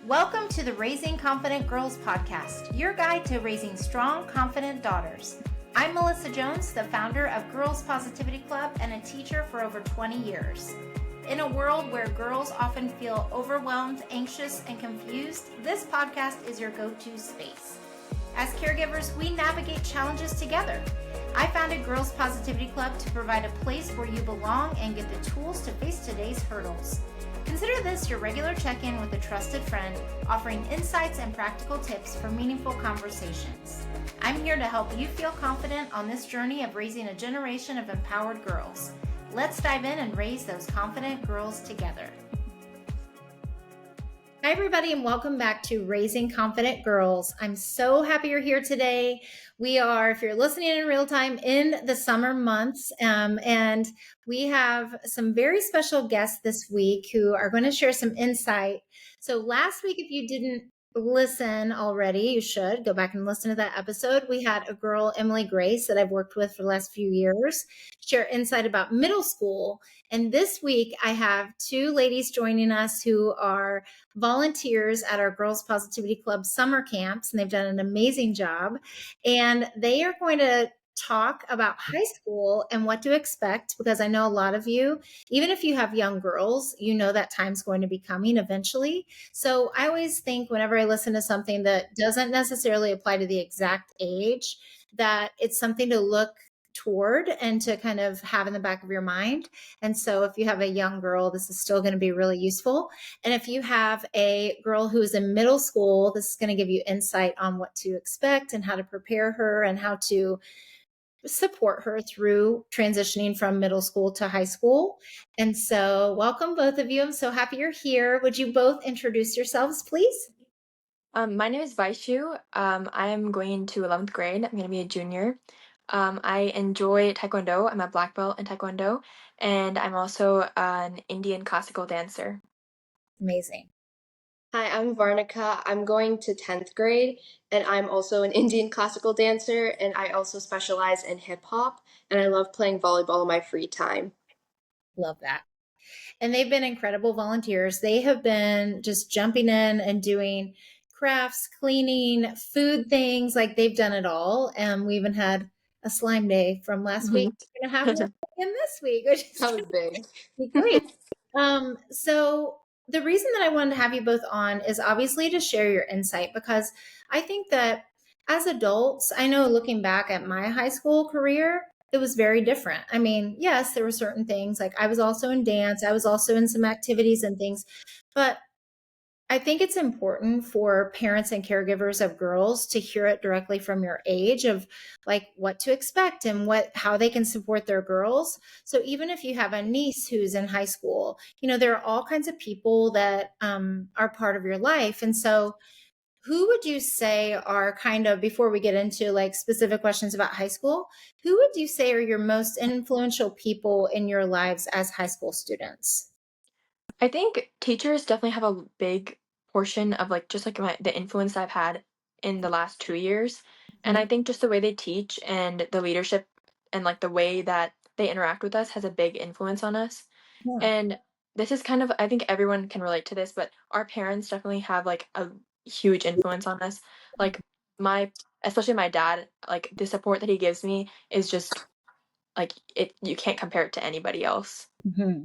Welcome to the Raising Confident Girls podcast, your guide to raising strong, confident daughters. I'm Melissa Jones, the founder of Girls Positivity Club and a teacher for over 20 years. In a world where girls often feel overwhelmed, anxious, and confused, this podcast is your go-to space. As caregivers, we navigate challenges together. I founded Girls Positivity Club to provide a place where you belong and get the tools to face today's hurdles. Consider this your regular check-in with a trusted friend, offering insights and practical tips for meaningful conversations. I'm here to help you feel confident on this journey of raising a generation of empowered girls. Let's dive in and raise those confident girls together. Hi, everybody, and welcome back to Raising Confident Girls. I'm so happy you're here today. We are, if you're listening in real time, in the summer months, and we have some very special guests this week who are going to share some insight. So last week, if you didn't listen already, you should go back and listen to that episode. We had a girl, Emily Grace, that I've worked with for the last few years, share insight about middle school. And this week, I have two ladies joining us who are volunteers at our Girls Positivity Club summer camps, and they've done an amazing job. And they are going to talk about high school and what to expect, because I know a lot of you, even if you have young girls, you know that time's going to be coming eventually. So I always think whenever I listen to something that doesn't necessarily apply to the exact age, that it's something to look toward and to kind of have in the back of your mind. And so if you have a young girl, this is still going to be really useful. And if you have a girl who is in middle school, this is going to give you insight on what to expect and how to prepare her and how to support her through transitioning from middle school to high school. And so welcome both of you. I'm so happy you're here. Would you both introduce yourselves, please? My name is Vaishu. I am going to 11th grade. I'm going to be a junior. I enjoy Taekwondo. I'm a black belt in Taekwondo, and I'm also an Indian classical dancer. Amazing. Hi, I'm Varnika. I'm going to 10th grade, and I'm also an Indian classical dancer, and I also specialize in hip hop, and I love playing volleyball in my free time. Love that. And they've been incredible volunteers. They have been just jumping in and doing crafts, cleaning, food things, like they've done it all. And we even had a slime day from last week. We're going to have one again this week, which is That was big. great. So the reason that I wanted to have you both on is obviously to share your insight, because I think that as adults, I know looking back at my high school career, it was very different. I mean, yes, there were certain things, like I was also in dance, I was also in some activities and things, but I think it's important for parents and caregivers of girls to hear it directly from your age of like what to expect and how they can support their girls. So even if you have a niece who's in high school, there are all kinds of people that are part of your life. And so who would you say are kind of, before we get into like specific questions about high school, who would you say are your most influential people in your lives as high school students? I think teachers definitely have a big portion of just like the influence I've had in the last 2 years. And I think just the way they teach and the leadership and like the way that they interact with us has a big influence on us. Yeah. And this is kind of, I think everyone can relate to this, but our parents definitely have like a huge influence on us. Like especially my dad, like the support that he gives me is just like you can't compare it to anybody else. Mm-hmm.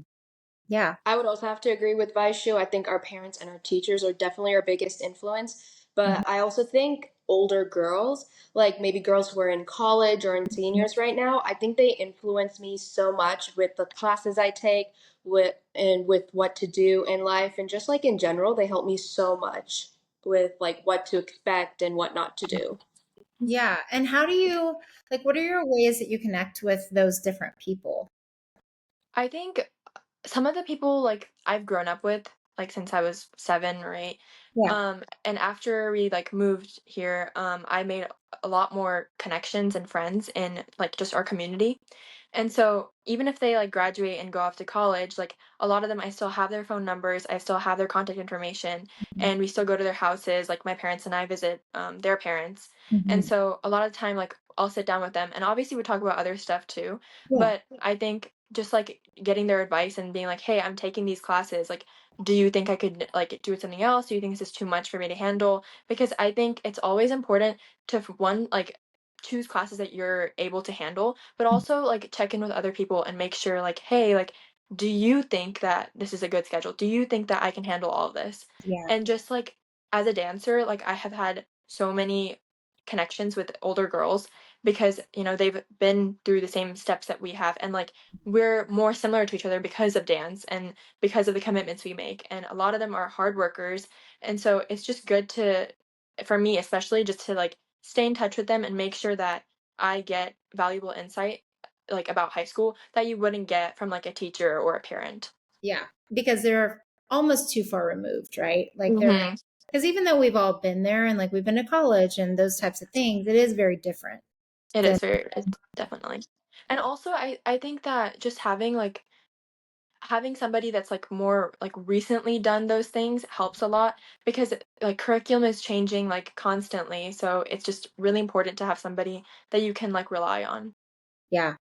Yeah. I would also have to agree with Vaishu. I think our parents and our teachers are definitely our biggest influence. But I also think older girls, like maybe girls who are in college or in seniors right now, I think they influence me so much with the classes I take, with what to do in life, and just like in general, they help me so much with like what to expect and what not to do. Yeah. And how do you, like, what are your ways that you connect with those different people? I think some of the people like I've grown up with like since I was 7 or 8. Yeah. And after we like moved here, I made a lot more connections and friends in like just our community. And so even if they like graduate and go off to college, like a lot of them I still have their phone numbers, I still have their contact information, and we still go to their houses, like my parents and I visit their parents. And Mhm. so a lot of the time like I'll sit down with them and obviously we talk about other stuff too. Yeah. But I think just like getting their advice and being like, "Hey, I'm taking these classes. Like do you think I could like do something else? Do you think this is too much for me to handle? Because I think it's always important to one like choose classes that you're able to handle, but also like check in with other people and make sure like, hey, like, do you think that this is a good schedule? Do you think that I can handle all of this? Yeah. And just like as a dancer, like I have had so many connections with older girls because they've been through the same steps that we have, and like we're more similar to each other because of dance and because of the commitments we make, and a lot of them are hard workers. And so it's just good to, for me especially, just to like stay in touch with them and make sure that I get valuable insight like about high school that you wouldn't get from like a teacher or a parent. Yeah. Because they're almost too far removed, right? Like they're, Hmm. because even though we've all been there and like we've been to college and those types of things, it is very different It than, is very, it's definitely. And also I think that just having somebody that's like more like recently done those things helps a lot, because like curriculum is changing like constantly, so it's just really important to have somebody that you can like rely on. yeah.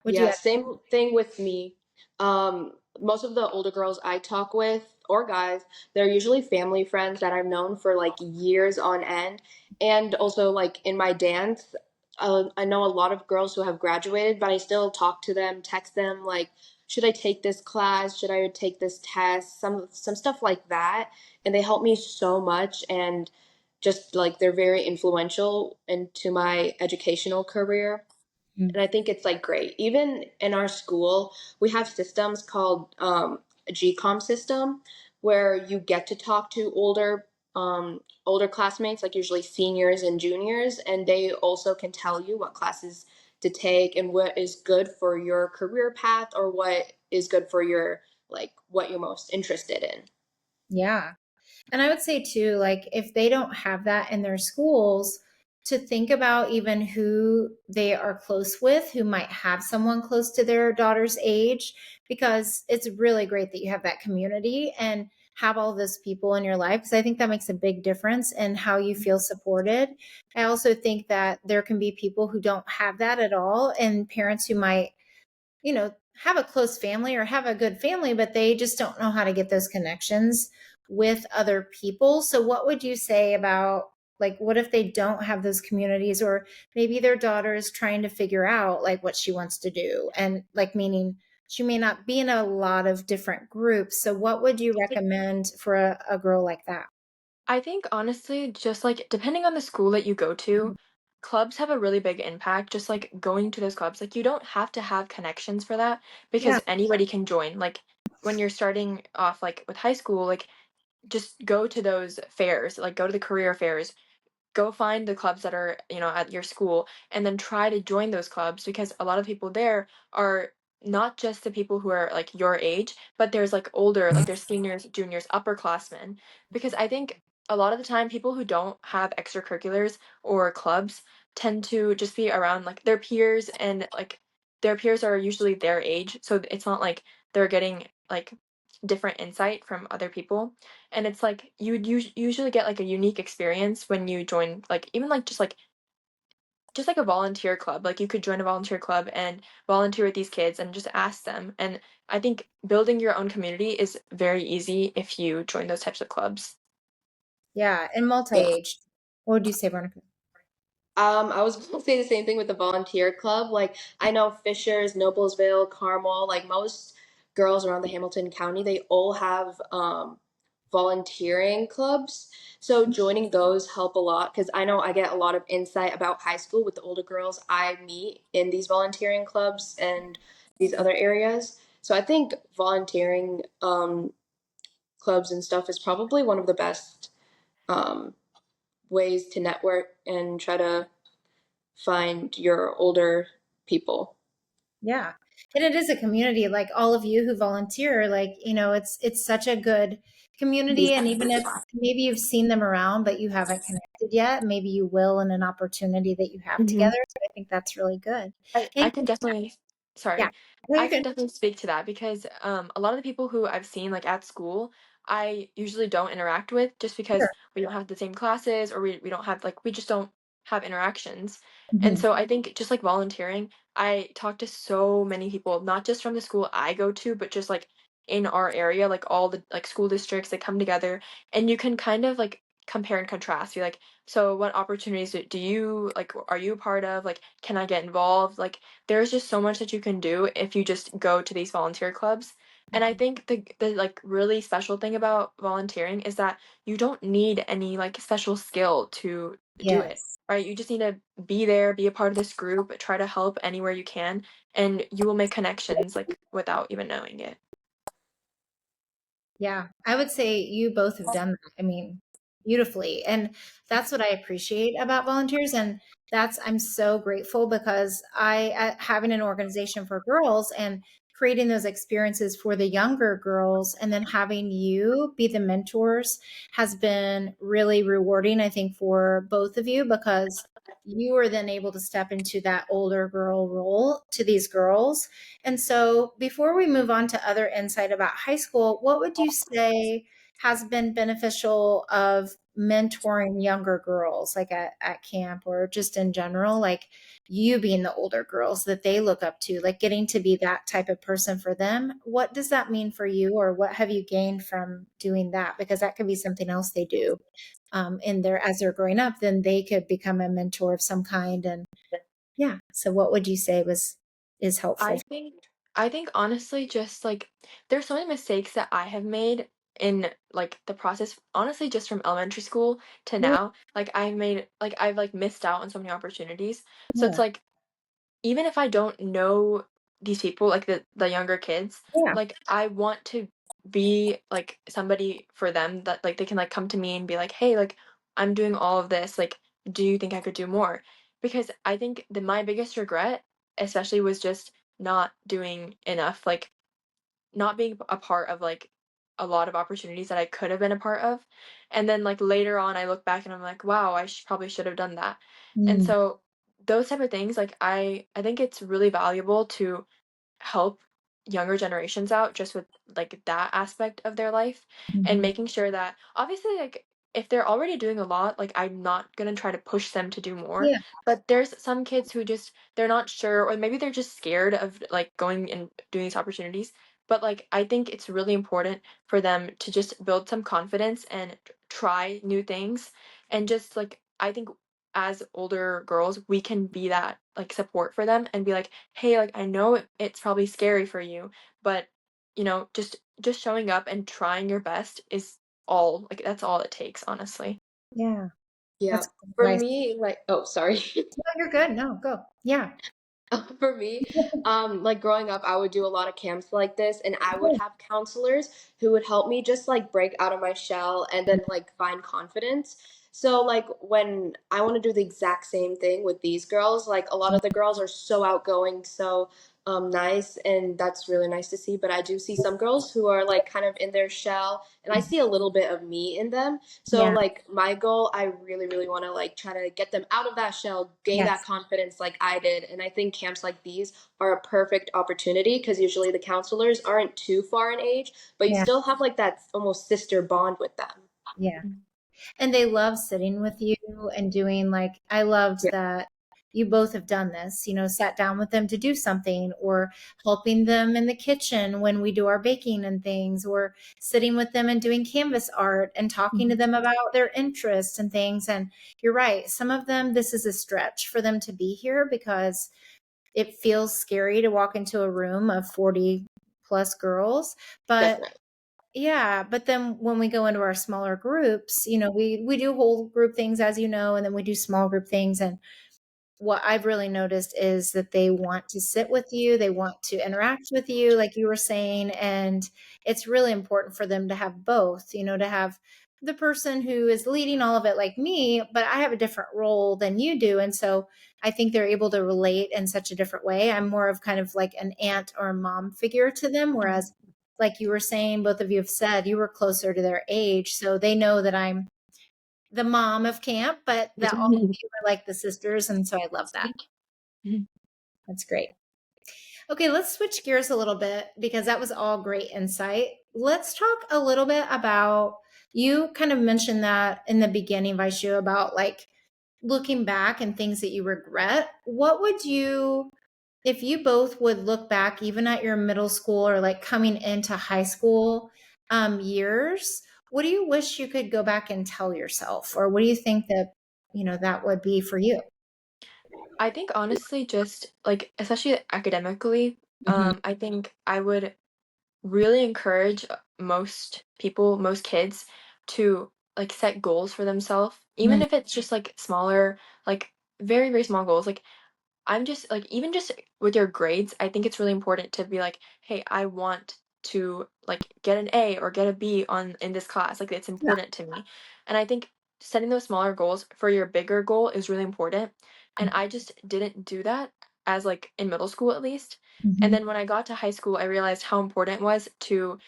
Would you Yeah, have, same thing with me. Most of the older girls I talk with, or guys, they're usually family friends that I've known for like years on end. And also, like in my dance, I know a lot of girls who have graduated, but I still talk to them, text them, like, should I take this class? Should I take this test? Some stuff like that. And they help me so much, and just like they're very influential into my educational career. mm, And I think it's like great. Even in our school, we have systems called a GCOM system where you get to talk to older classmates, like usually seniors and juniors, and they also can tell you what classes to take and what is good for your career path, or what is good for your like what you're most interested in. yeah. And I would say too, like if they don't have that in their schools, to think about even who they are close with, who might have someone close to their daughter's age, because it's really great that you have that community and have all those people in your life. Because I think that makes a big difference in how you feel supported. I also think that there can be people who don't have that at all, and parents who might have a close family or have a good family, but they just don't know how to get those connections with other people. So, what would you say about like, what if they don't have those communities, or maybe their daughter is trying to figure out like what she wants to do? And like, meaning she may not be in a lot of different groups. So, what would you recommend for a girl like that? I think honestly, just like depending on the school that you go to, clubs have a really big impact. Just like going to those clubs, like you don't have to have connections for that, Yeah. because anybody can join. Like when you're starting off like with high school, like just go to those fairs, like go to the career fairs, go find the clubs that are at your school, and then try to join those clubs, because a lot of people there are not just the people who are like your age, but there's like older, like there's seniors, juniors, upperclassmen. Because I think a lot of the time people who don't have extracurriculars or clubs tend to just be around like their peers, and like their peers are usually their age, so it's not like they're getting like different insight from other people. And it's like you would usually get like a unique experience when you join, like even like just like a volunteer club. Like you could join a volunteer club and volunteer with these kids and just ask them. And I think building your own community is very easy if you join those types of clubs. Yeah. And multi age. What would you say, Veronica? I was gonna say the same thing with the volunteer club. Like I know Fishers, Noblesville, Carmel, like most girls around the Hamilton County, they all have volunteering clubs. So joining those help a lot, because I know I get a lot of insight about high school with the older girls I meet in these volunteering clubs and these other areas. So I think volunteering clubs and stuff is probably one of the best um, ways to network and try to find your older people. Yeah. And it is a community, like all of you who volunteer, like, it's such a good community. And even if maybe you've seen them around, but you haven't connected yet, maybe you will in an opportunity that you have Mhm. together. So I think that's really good. I Hey, can definitely, yeah. sorry, No, I you're can good. definitely speak to that, because a lot of the people who I've seen like at school, I usually don't interact with, just because Sure. we don't have the same classes, or we don't have like we just don't have interactions. And Mhm. so I think just like volunteering, I talk to so many people, not just from the school I go to, but just like in our area, like all the like school districts that come together, and you can kind of like compare and contrast. You're like, so what opportunities do you like are you a part of? Like, can I get involved? Like, there's just so much that you can do if you just go to these volunteer clubs. And I think the like really special thing about volunteering is that you don't need any like special skill to do it. Yes. Right? You just need to be there, be a part of this group, try to help anywhere you can, and you will make connections like without even knowing it. Yeah, I would say you both have done that. I mean, beautifully. And that's what I appreciate about volunteers. And I'm so grateful because having an organization for girls and creating those experiences for the younger girls and then having you be the mentors has been really rewarding, I think, for both of you because you are then able to step into that older girl role to these girls. And so, before we move on to other insight about high school, what would you say has been beneficial of mentoring younger girls, like at camp or just in general, like you being the older girls that they look up to, like getting to be that type of person for them? What does that mean for you, or what have you gained from doing that? Because that could be something else they do in their as they're growing up, then they could become a mentor of some kind. And yeah, so what would you say is helpful? I think I think honestly just like there's so many mistakes that I have made in like the process honestly just from elementary school to Yeah. now. Like I've like missed out on so many opportunities. So it's Yeah. like even if I don't know these people, like the younger kids, Yeah. like I want to be like somebody for them that like they can like come to me and be like, "Hey, like I'm doing all of this. Like, do you think I could do more?" Because I think that my biggest regret, especially, was just not doing enough. Like not being a part of like a lot of opportunities that I could have been a part of. And then like later on I look back and I'm like, wow, probably should have done that. And Mm, so those type of things like I think it's really valuable to help younger generations out just with like that aspect of their life and mhm. making sure that obviously like if they're already doing a lot like I'm not going to try to push them to do more, Yeah. but there's some kids who just they're not sure or maybe they're just scared of like going and doing these opportunities, but like I think it's really important for them to just build some confidence and try new things and just like I think as older girls, we can be that like support for them and be like, "Hey, like I know it's probably scary for you, but you know, just showing up and trying your best is all like that's all it takes, honestly." Yeah. Yeah. That's good For advice. me, like, oh, sorry. No, you're good. No, go. Yeah. For me, like growing up, I would do a lot of camps like this, and I would have counselors who would help me just like break out of my shell and then like find confidence. So, like, when I want to do the exact same thing with these girls, like, a lot of the girls are so outgoing, so nice, and that's really nice to see. But I do see some girls who are like kind of in their shell, and I see a little bit of me in them. So Yeah. like my goal, I really, really want to like try to get them out of that shell, gain that Yes. confidence like I did. And I think camps like these are a perfect opportunity because usually the counselors aren't too far in age, but you Yeah. still have like that almost sister bond with them. Yeah. And they love sitting with you and doing like, I loved Yeah. that you both have done this, sat down with them to do something or helping them in the kitchen when we do our baking and things, or sitting with them and doing canvas art and talking to Mhm. them about their interests and things. And you're right. Some of them, this is a stretch for them to be here because it feels scary to walk into a room of 40 plus girls. But Definitely. yeah, but then when we go into our smaller groups, we do whole group things, as you know, and then we do small group things. And what I've really noticed is that they want to sit with you, they want to interact with you, like you were saying. And it's really important for them to have both, to have the person who is leading all of it like me, but I have a different role than you do. And so I think they're able to relate in such a different way. I'm more of kind of like an aunt or a mom figure to them, whereas like you were saying, both of you have said you were closer to their age. So they know that I'm the mom of camp, but that all of you are like the sisters. And so I love that. That's great. Okay, let's switch gears a little bit because that was all great insight. Let's talk a little bit about, you kind of mentioned that in the beginning, Vaishu, about like looking back and things that you regret. What would you if you both would look back even at your middle school or like coming into high school years, what do you wish you could go back and tell yourself? Or what do you think that, that would be for you? I think honestly, just like especially academically, Hmm. I think I would really encourage most people, most kids to like set goals for themselves, even if it's just like smaller, like very, very small goals. Like I'm just like even just with your grades, I think it's really important to be like, "Hey, I want to like get an A or get a B on in this class." Like it's Yeah. important to me. And I think setting those smaller goals for your bigger goal is really important. And I just didn't do that as like in middle school at least. And Hmm. then when I got to high school, I realized how important it was to,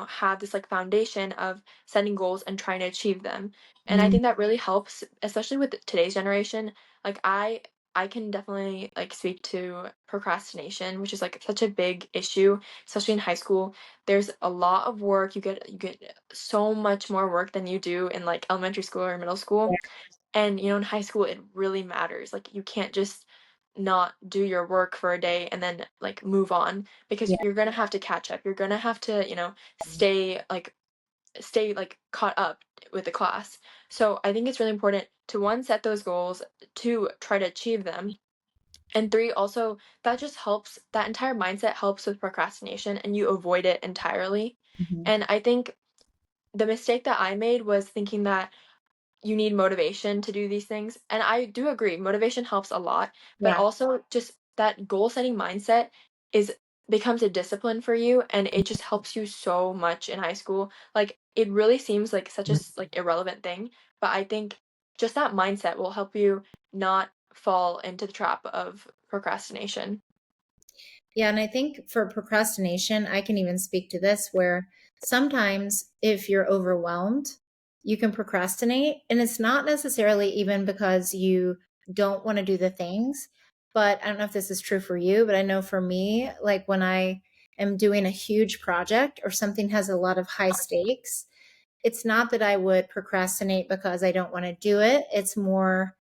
have this like foundation of setting goals and trying to achieve them. And I think that really helps, especially with today's generation. Like I can definitely like speak to procrastination, which is like such a big issue, especially in high school. There's a lot of work. You get so much more work than you do in like elementary school or middle school. And in high school it really matters. Like you can't just not do your work for a day and then like move on because Yeah. you're going to have to catch up. You're going to have to, stay like caught up with the class. So I think it's really important to one set those goals, two try to achieve them, and three, also, that just helps, that entire mindset helps with procrastination and you avoid it entirely. Hmm. And I think the mistake that I made was thinking that you need motivation to do these things. And I do agree, motivation helps a lot, but Yeah. also just that goal setting mindset is becomes a discipline for you and it just helps you so much in high school. Like it really seems like such a like irrelevant thing, but I think just that mindset will help you not fall into the trap of procrastination. Yeah, and I think for procrastination, I can even speak to this where sometimes if you're overwhelmed, you can procrastinate. And it's not necessarily even because you don't want to do the things. But I don't know if this is true for you, but I know for me, like when I am doing a huge project or something has a lot of high stakes, it's not that I would procrastinate because I don't want to do it. It's more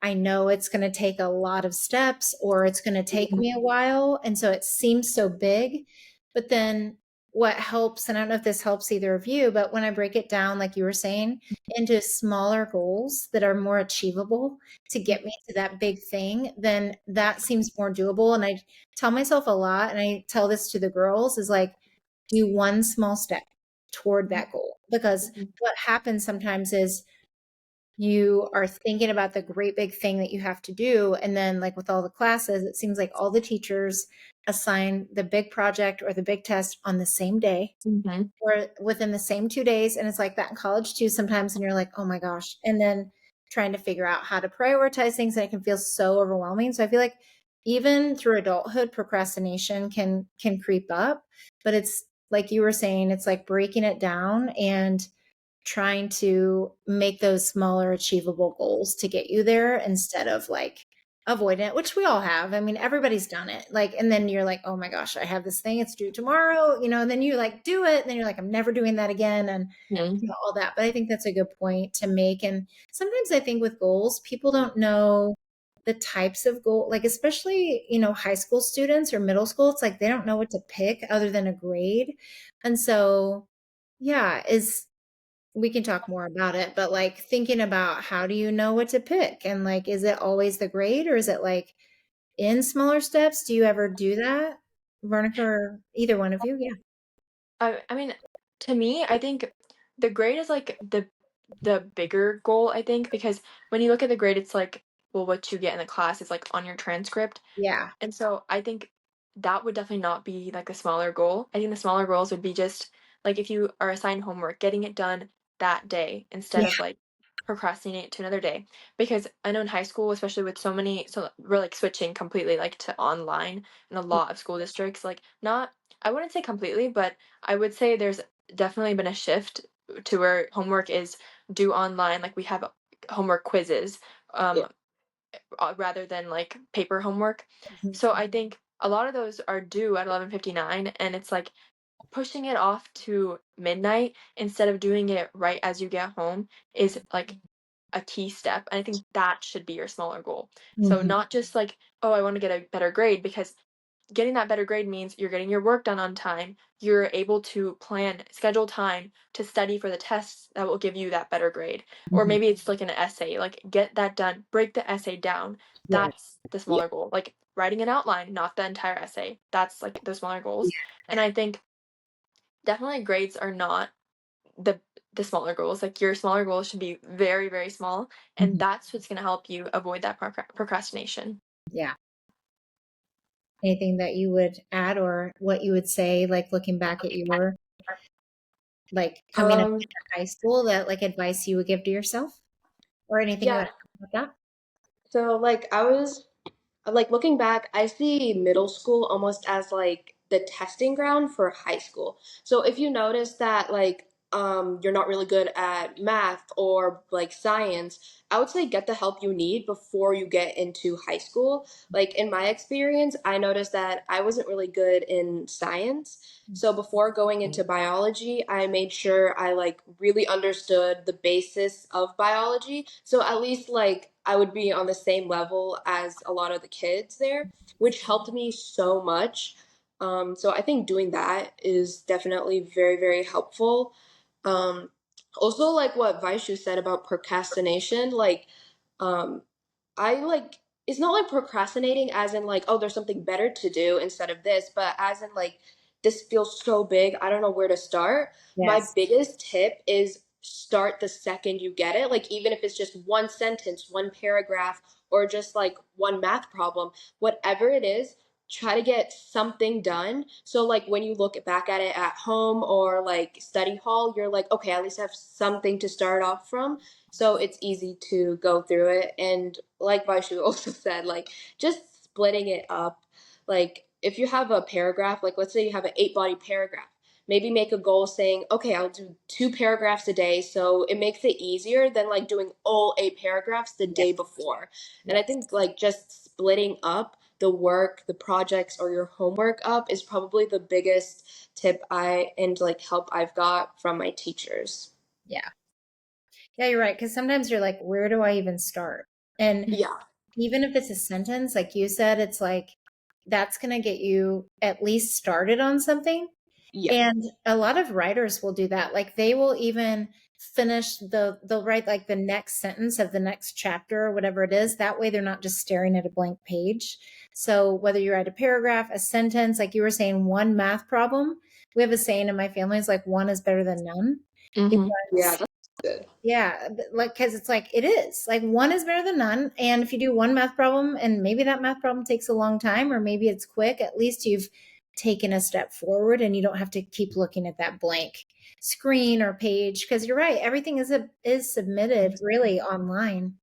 I know it's going to take a lot of steps or it's going to take me a while. And so it seems so big. But then what helps, and I don't know if this helps either of you, but when I break it down, like you were saying, into smaller goals that are more achievable to get me to that big thing, then that seems more doable. And I tell myself a lot, and I tell this to the girls is like, do one small step toward that goal. Because what happens sometimes is, you are thinking about the great big thing that you have to do. And then, like with all the classes, it seems like all the teachers assign the big project or the big test on the same day Mm-hmm. or within the same 2 days. And it's like that in college too sometimes. And you're like, oh my gosh. And then trying to figure out how to prioritize things, and it can feel so overwhelming. So I feel like even through adulthood, procrastination can creep up. But it's like you were saying, it's like breaking it down and trying to make those smaller achievable goals to get you there instead of like avoiding it, which we all have. I mean, everybody's done it. Like, and then you're like, oh my gosh, I have this thing, it's due tomorrow, and then you like do it, and then you're like, I'm never doing that again. And all that. But I think that's a good point to make. And sometimes I think with goals, people don't know the types of goal, like especially, high school students or middle school, it's like they don't know what to pick other than a grade. And so yeah, is we can talk more about it, but like thinking about how do you know what to pick? And like, is it always the grade or is it like in smaller steps? Do you ever do that? Veronica or either one of you? Yeah. I mean, to me, I think the grade is like the bigger goal, I think, because when you look at the grade, it's like, well, what you get in the class is like on your transcript. Yeah. And so I think that would definitely not be like a smaller goal. I think the smaller goals would be just like if you are assigned homework, getting it done that day instead Yeah. of like procrastinate it to another day. Because I know in high school, especially with so many, so we're like switching completely like to online in a lot of school districts. Like not, I wouldn't say completely, but I would say there's definitely been a shift to where homework is due online. Like we have homework quizzes. Yeah. Rather than like paper homework. Mhm. So I think a lot of those are due at 11:59 and it's like pushing it off to midnight instead of doing it right as you get home is like a key step. And I think that should be your smaller goal. So Mhm. not just like, oh, I want to get a better grade because getting that better grade means you're getting your work done on time. You're able to schedule time to study for the tests that will give you that better grade. Or Mhm. maybe it's like an essay, like get that done, break the essay down. Yeah. That's the Yeah. smaller goal. Like writing an outline, not the entire essay. That's like the smaller Yeah. goals. And I think definitely grades are not the the smaller goals. Like your smaller goals should be very, very small, and Mhm. that's what's going to help you avoid that procrastination. Yeah. Anything that you would add or what you would say, like looking back at your like coming up Um, to high school, that like advice you would give to yourself or anything you yeah. would add about that? So like I was like looking back, I see middle school almost as like the testing ground for high school. So if you notice that like you're not really good at math or like science, I would say get the help you need before you get into high school. Like in my experience, I noticed that I wasn't really good in science. So before going into biology, I made sure I like really understood the basis of biology. So at least like I would be on the same level as a lot of the kids there, which helped me so much. So I think doing that is definitely very, very helpful. Um, Also, like what Vaishu said about procrastination, um, I like it's not like procrastinating as in like, oh, there's something better to do instead of this, but as in like this feels so big, I don't know where to start. My Yes. biggest tip is start the second you get it. Like even if it's just one sentence, one paragraph, or just like one math problem, whatever it is, try to get something done. So like when you look back at it at home or like study hall, you're like, okay, at least I have something to start off from, so it's easy to go through it. And like Vaishu also said, like just splitting it up. Like if you have a paragraph, like let's say you have an 8 body paragraph, maybe make a goal saying, okay, I'll do 2 paragraphs a day. So it makes it easier than like doing all 8 paragraphs the day Yes. before. And I Yes. think like just splitting up the work, the projects, or your homework up is probably the biggest tip and like help I've got from my teachers. Yeah. Yeah, you're right. Because sometimes you're like, where do I even start? And Yeah. even if it's a sentence, like you said, it's like that's going to get you at least started on something. Yeah. And a lot of writers will do that. Like they will even finish they'll write like the next sentence of the next chapter or whatever it is. That way they're not just staring at a blank page. So whether you write a paragraph, a sentence, like you were saying, one math problem, we have a saying in my family is like one is better than none. Mm-hmm. Yeah, Because that's good. yeah, like because it's like it is like one is better than none. And if you do one math problem and maybe that math problem takes a long time or maybe it's quick, at least you've taken a step forward and you don't have to keep looking at that blank screen or page. Because you're right, everything is submitted really online.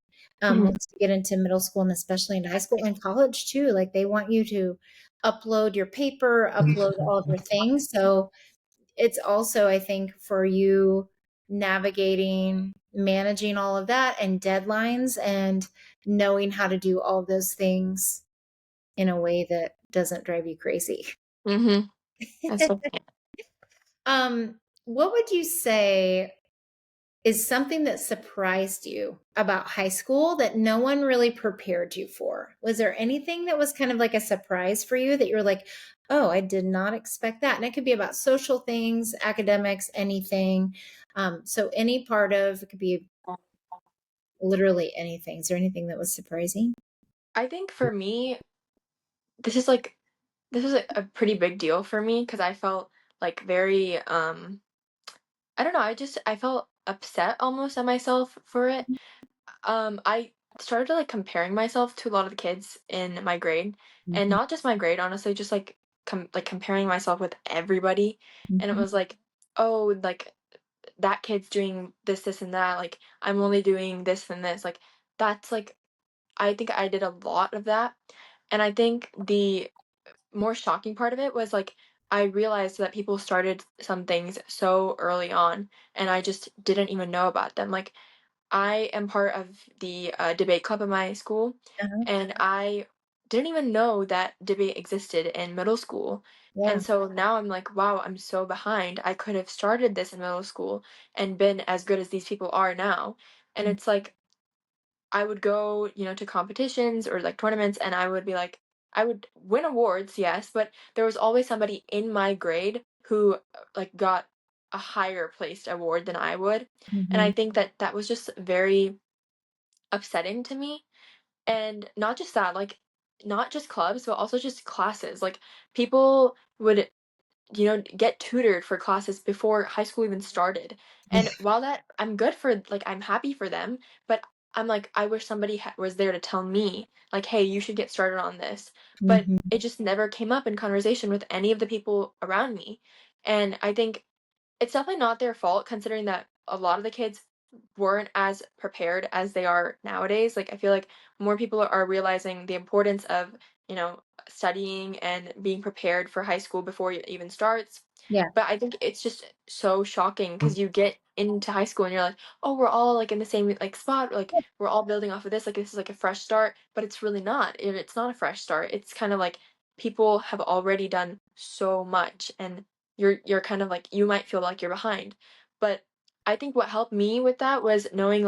Mm-hmm. Once you get into middle school and especially into high school and college too, like they want you to upload your paper, upload all of your things. So it's also, I think, for you navigating, managing all of that and deadlines and knowing how to do all those things in a way that doesn't drive you crazy. Mm-hmm. That's so. What would you say is something that surprised you about high school that no one really prepared you for? Was there anything that was kind of like a surprise for you that you're like, oh, I did not expect that? And it could be about social things, academics, anything. So any part of it could be literally anything. Is there anything that was surprising? I think for me, this is like this was a pretty big deal for me because I felt like very I don't know, I felt upset almost at myself for it. I started to like comparing myself to a lot of the kids in my grade, and Mhm, not just my grade, honestly, just like comparing myself with everybody, and it mhm, was like, oh, like that kid's doing this, this, and that. Like I'm only doing this and this. Like that's like I think I did a lot of that, and I think the more shocking part of it was like I realized that people started some things so early on, and I just didn't even know about them. Like I am part of the debate club in my school, uh-huh, and I didn't even know that debate existed in middle school. yeah. And so now I'm like, wow, I'm so behind. I could have started this in middle school and been as good as these people are now. And Mm, it's like I would go, to competitions or like tournaments, and I would be like, I would win awards, yes, but there was always somebody in my grade who like got a higher placed award than I would. And I Mhm. think that that was just very upsetting to me. And not just that, like not just clubs, but also just classes. Like people would get tutored for classes before high school even started. And while that I'm good for like I'm happy for them, but I'm like I wish somebody was there to tell me like, "Hey, you should get started on this." But Mhm. it just never came up in conversation with any of the people around me. And I think it's definitely not their fault considering that a lot of the kids weren't as prepared as they are nowadays. Like I feel like more people are realizing the importance of, studying and being prepared for high school before it even starts. Yeah. But I think it's just so shocking because you get into high school and you're like, oh, we're all like in the same like spot, like we're all building off of this, like this is like a fresh start, but it's really not. It's not a fresh start. It's kind of like people have already done so much and you're kind of like you might feel like you're behind. But I think what helped me with that was knowing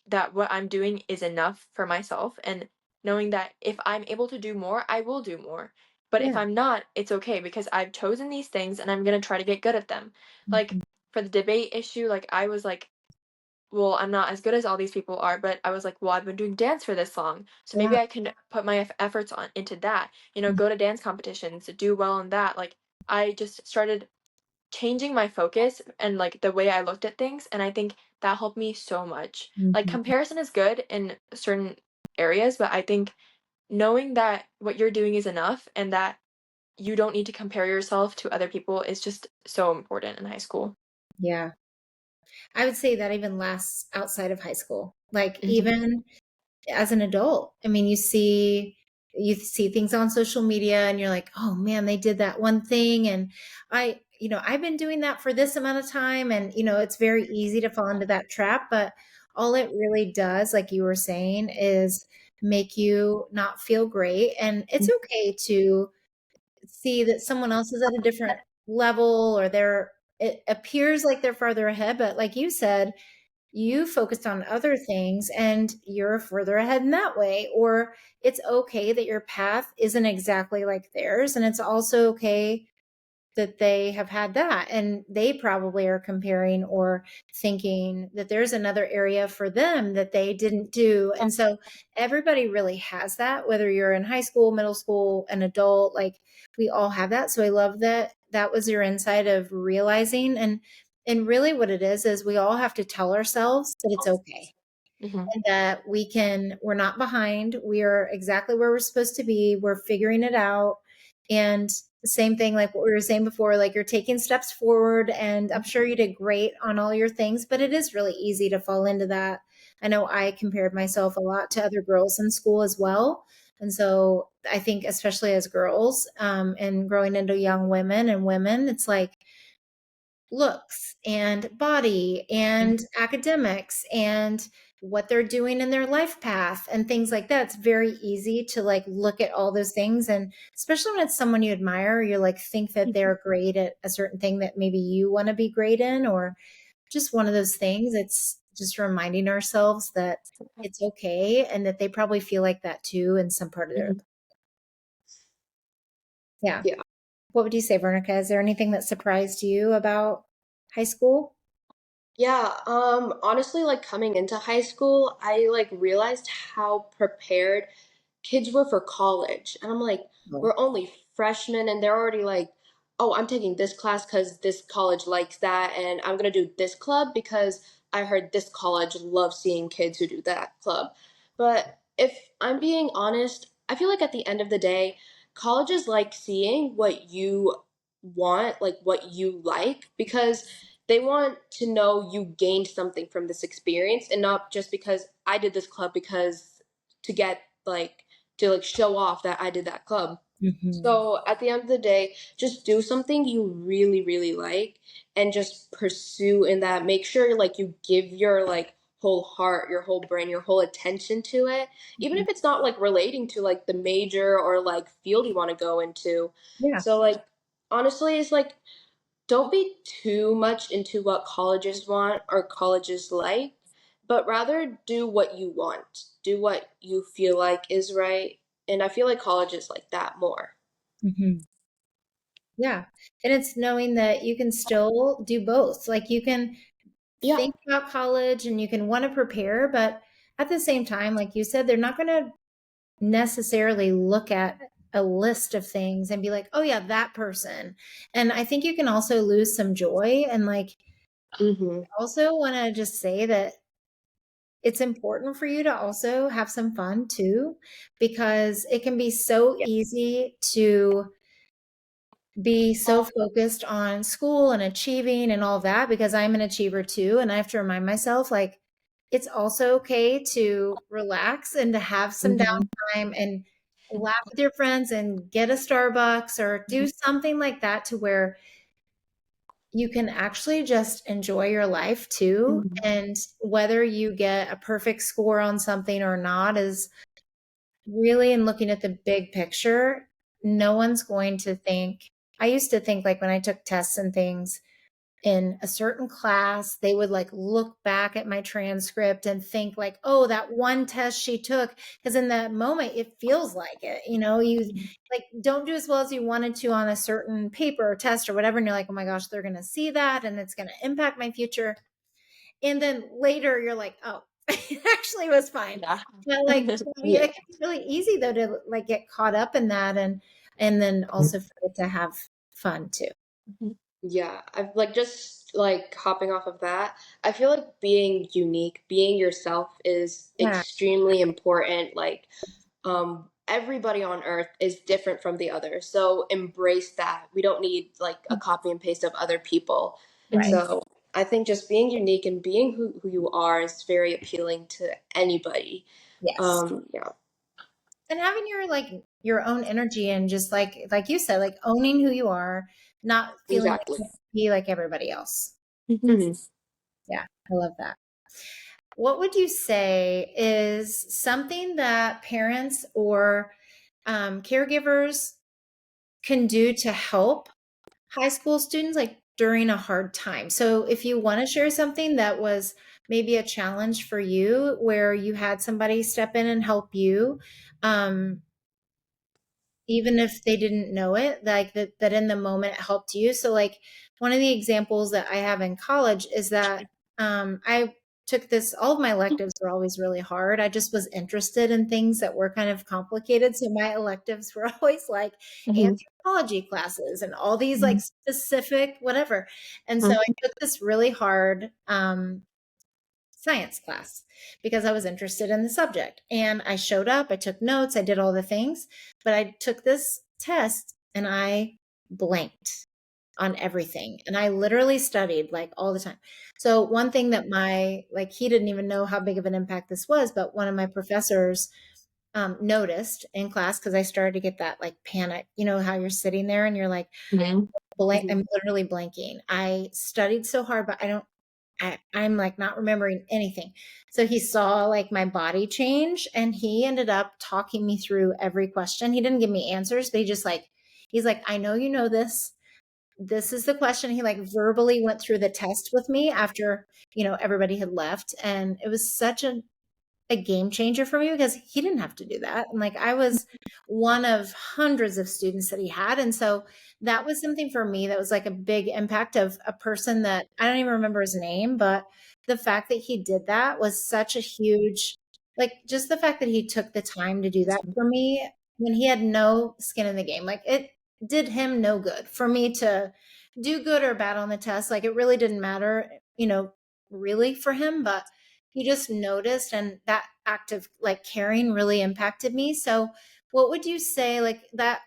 that what I'm doing is enough for myself and knowing that if I'm able to do more, I will do more. But if Yeah. I'm not, it's okay because I've chosen these things and I'm going to try to get good at them. Like Mhm. for the debate issue, like I was like, well, I'm not as good as all these people are, but I was like, well, I've been doing dance for this long. So maybe Yeah. I can put my efforts on into that, Mhm. go to dance competitions, do well in that. Like I just started changing my focus and like the way I looked at things, and I think that helped me so much. Like Mhm. comparison is good in certain areas, but I think knowing that what you're doing is enough and that you don't need to compare yourself to other people is just so important in high school. Yeah. I would say that even lasts outside of high school. Like Mhm. even as an adult. I mean, you see things on social media and you're like, "Oh man, they did that one thing and I've been doing that for this amount of time." And it's very easy to fall into that trap, but all it really does, like you were saying, is make you not feel great. And it's okay to see that someone else is at a different level or it appears like they're farther ahead, but like you said, you focused on other things and you're further ahead in that way. Or it's okay that your path isn't exactly like theirs. And it's also okay that they have had that. And they probably are comparing or thinking that there's another area for them that they didn't do. And so everybody really has that, whether you're in high school, middle school, an adult, like we all have that. So I love that that was your insight of realizing and really what it is we all have to tell ourselves that it's okay Mhm. and that we're not behind. We are exactly where we're supposed to be. We're figuring it out. And the same thing, like what we were saying before, like you're taking steps forward. And I'm sure you did great on all your things, but it is really easy to fall into that. I know I compared myself a lot to other girls in school as well. And so I think, especially as girls and growing into young women and women, it's like, looks and body and Mhm. academics and what they're doing in their life path and things like that. It's very easy to like look at all those things. And especially when it's someone you admire, you like think that Mhm. they're great at a certain thing that maybe you want to be great in, or just one of those things. It's just reminding ourselves that it's okay and that they probably feel like that too in some part of their. Mhm. Yeah. Yeah. What would you say, Vernica? Is there anything that surprised you about high school? Yeah, honestly, like coming into high school, I like realized how prepared kids were for college. And I'm like, we're only freshmen and they're already like, oh, I'm taking this class because this college likes that. And I'm going to do this club because I heard this college loves seeing kids who do that club. But if I'm being honest, I feel like at the end of the day, colleges like seeing what you want, like what you like, because they want to know you gained something from this experience and not just because I did this club because to get like to like show off that I did that club. Mhm. So at the end of the day, just do something you really, really like and just pursue in that. Make sure like you give your like whole heart, your whole brain, your whole attention to it. Even Mhm. if it's not like relating to like the major or like field you want to go into. Yeah. So like honestly it's like don't be too much into what colleges want or colleges like, but rather do what you want. Do what you feel like is right. And I feel like college is like that more. Mhm. Yeah. And it's knowing that you can still do both. Like you can Yeah. think about college and you can want to prepare, but at the same time, like you said, they're not going to necessarily look at a list of things and be like, oh, yeah, that person. And I think you can also lose some joy. And like, Hmm. also want to just say that it's important for you to also have some fun too, because it can be so Yeah. easy to be so focused on school and achieving and all that because I'm an achiever too. And I have to remind myself, like, it's also okay to relax and to have some Mhm. downtime and laugh with your friends and get a Starbucks or do something like that to where you can actually just enjoy your life too. Mhm. And whether you get a perfect score on something or not is really in looking at the big picture, no one's going to think. I used to think like when I took tests and things in a certain class, they would like look back at my transcript and think like, oh, that one test she took. Because in that moment, it feels like it. You know, you like don't do as well as you wanted to on a certain paper or test or whatever. And you're like, oh my gosh, they're going to see that and it's going to impact my future. And then later you're like, oh, it actually was fine. Yeah. But like, Yeah. it can be really easy though to like get caught up in that and then also for it to have fun too. Mhm. Yeah, I've like just like hopping off of that. I feel like being unique, being yourself is Yeah. extremely important. Like everybody on earth is different from the other. So embrace that. We don't need like a copy and paste of other people. Right. Mhm. So I think just being unique and being who you are is very appealing to anybody. Yes. Yeah, And having your like your own energy and just like you said, like owning who you are, not feeling like exactly. you have to be like everybody else. Mhm. Hmm. Yeah, I love that. What would you say is something that parents or caregivers can do to help high school students like during a hard time? So if you want to share something that was maybe a challenge for you where you had somebody step in and help you, um, even if they didn't know it, like that in the moment it helped you. So like one of the examples that I have in college is that I took this, all of my electives were always really hard. I just was interested in things that were kind of complicated. So my electives were always like Mhm. anthropology classes and all these like Mhm. specific whatever. And so I Mhm. took this really hard science class because I was interested in the subject. And I showed up, I took notes, I did all the things, but I took this test and I blanked on everything. And I literally studied like all the time. So one thing that like he didn't even know how big of an impact this was, but one of my professors noticed in class because I started to get that like panic. You know how you're sitting there and you're like, Mhm. blank. Hmm. I'm literally blanking. I studied so hard, but I'm like not remembering anything. So he saw like my body change and he ended up talking me through every question. He didn't give me answers, but he's like, I know you know this. This is the question. He like verbally went through the test with me after, everybody had left. And it was such a game changer for me because he didn't have to do that. And like I was one of hundreds of students that he had. And so that was something for me that was like a big impact of a person that I don't even remember his name, but the fact that he did that was such a huge, like just the fact that he took the time to do that for me when he had no skin in the game. Like it did him no good for me to do good or bad on the test. Like it really didn't matter, really for him, but he just noticed and that act of like caring really impacted me. So what would you say like that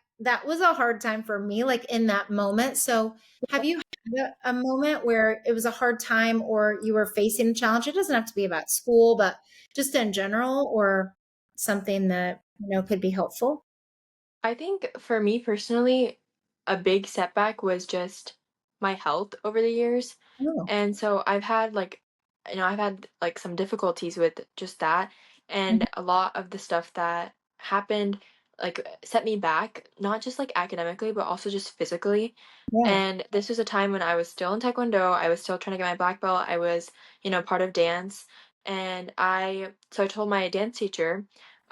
was a hard time for me like in that moment. So have you had a moment where it was a hard time or you were facing a challenge? It doesn't have to be about school, but just in general or something that could be helpful. I think for me personally, a big setback was just my health over the years. Oh, And so I've had like some difficulties with just that. mhm. And a lot of the stuff that happened like set me back, not just like academically, but also just physically. Yeah. And this was a time when I was still in Taekwondo. I was still trying to get my black belt. I was, part of dance. So I told my dance teacher,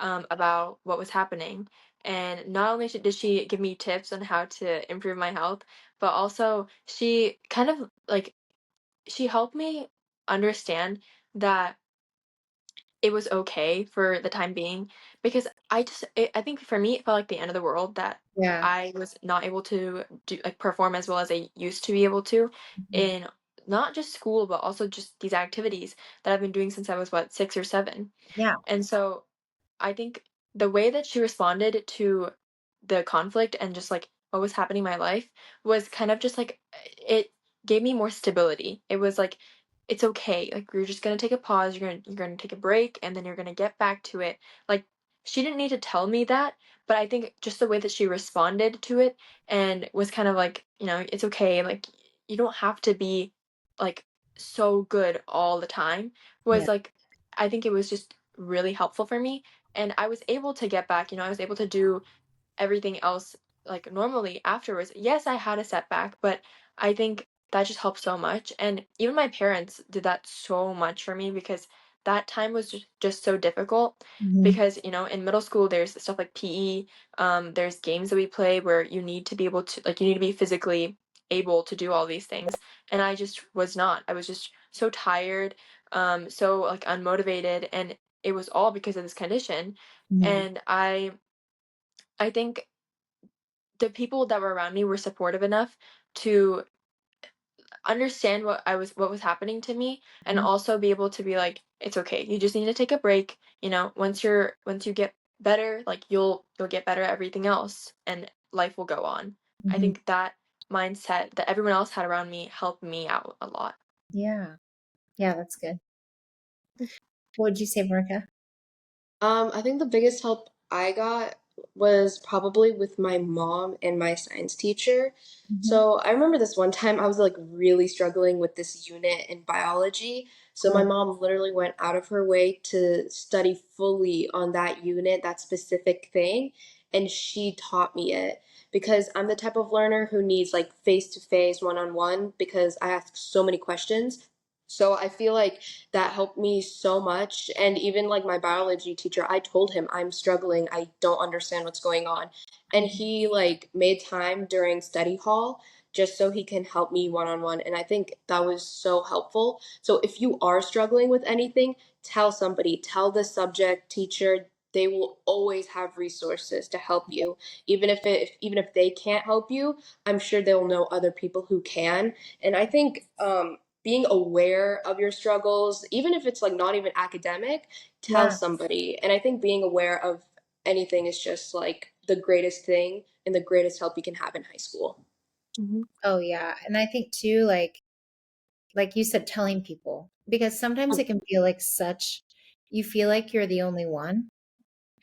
about what was happening. And not only did she give me tips on how to improve my health, but also she kind of like she helped me understand that it was okay for the time being because I think for me it felt like the end of the world that Yeah. I was not able to do like perform as well as I used to be able to Mhm. in not just school but also just these activities that I've been doing since I was what 6 or 7. Yeah. And so I think the way that she responded to the conflict and just like what was happening in my life was kind of just like it gave me more stability. It was like it's okay. Like you're just gonna take a pause, you're gonna take a break and then you're gonna get back to it. Like she didn't need to tell me that, but I think just the way that she responded to it and was kind of like, it's okay, like you don't have to be like so good all the time Yeah. was like I think it was just really helpful for me and I was able to get back, I was able to do everything else like normally afterwards. Yes, I had a setback, but I think that just helped so much. And even my parents did that so much for me because that time was just so difficult Mhm. because, in middle school there's stuff like PE, there's games that we play where you need to be able to like you need to be physically able to do all these things. And I just was not. I was just so tired, so like unmotivated and it was all because of this condition. Mhm. And I think the people that were around me were supportive enough to understand what was happening to me and Mhm. also be able to be like it's okay, you just need to take a break, once you get better, like you'll get better at everything else and life will go on. I Mhm. think that mindset that everyone else had around me helped me out a lot. Yeah. Yeah, that's good. What would you say, Marika? I think the biggest help I got was probably with my mom and my science teacher. Mhm. So I remember this one time I was like really struggling with this unit in biology. So my Cool. mom literally went out of her way to study fully on that unit, that specific thing, and she taught me it because I'm the type of learner who needs like face to face, one on one, because I ask so many questions. So I feel like that helped me so much. And even like my biology teacher, I told him I'm struggling. I don't understand what's going on. And Mhm. he like made time during study hall just so he can help me one on one. And I think that was so helpful. So if you are struggling with anything, tell somebody, tell the subject teacher. They will always have resources to help you. Even if they can't help you, I'm sure they'll know other people who can. And I think being aware of your struggles, even if it's like not even academic, tell Yeah. somebody. And I think being aware of anything is just like the greatest thing and the greatest help you can have in high school. Hmm. Oh, yeah. And I think too, like you said, telling people, because sometimes it can feel like you feel like you're the only one,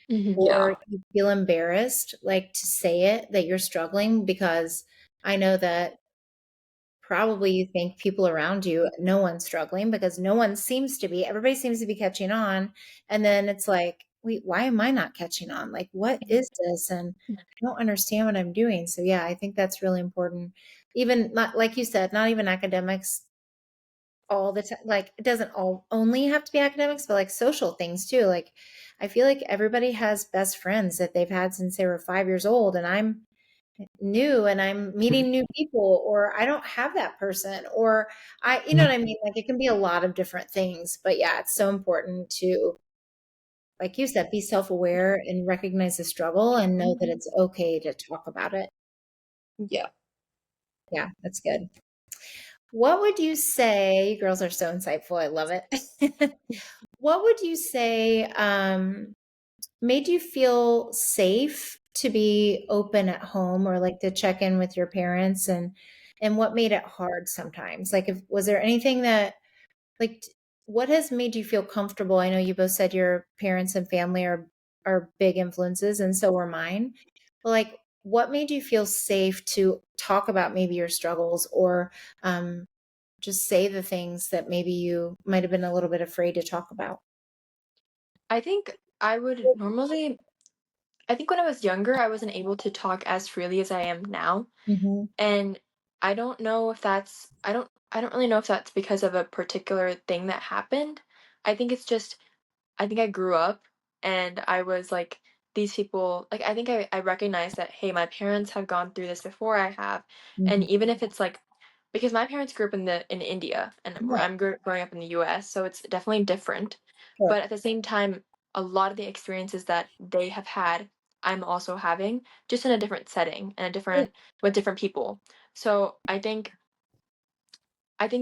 Hmm. or Yeah. you feel embarrassed, like to say it that you're struggling, because I know that probably you think people around you, no one's struggling because no one seems to be, everybody seems to be catching on. And then it's like, wait, why am I not catching on? Like, what is this? And I don't understand what I'm doing. So yeah, I think that's really important. Even not, like you said, not even academics all the time. Like it doesn't all only have to be academics, but like social things too. Like I feel like everybody has best friends that they've had since they were 5 years old. And I'm new and I'm meeting new people, or I don't have that person, or you know what I mean? Like it can be a lot of different things, but yeah, it's so important to, like you said, be self-aware and recognize the struggle and know that it's okay to talk about it. Yeah. Yeah, that's good. What would you say? You girls are so insightful. I love it. What would you say made you feel safe to be open at home, or like to check in with your parents, and what made it hard sometimes? Like if was there anything that like what has made you feel comfortable? I know you both said your parents and family are big influences, and so were mine. But like what made you feel safe to talk about maybe your struggles, or um just say the things that maybe you might have been a little bit afraid to talk about? I think I would normally I think when I was younger, I wasn't able to talk as freely as I am now. Hmm. And I don't know if that's I don't really know if that's because of a particular thing that happened. I think it's just I think I grew up. and I was like, these people, like, I think I recognized that, hey, my parents have gone through this before I have. And Mhm. even if it's like, because my parents grew up in India, and Yeah, growing up in the US, so it's definitely different. sure. But at the same time, a lot of the experiences that they have had, I'm also having, just in a different setting and a Yeah. different with different people. So I think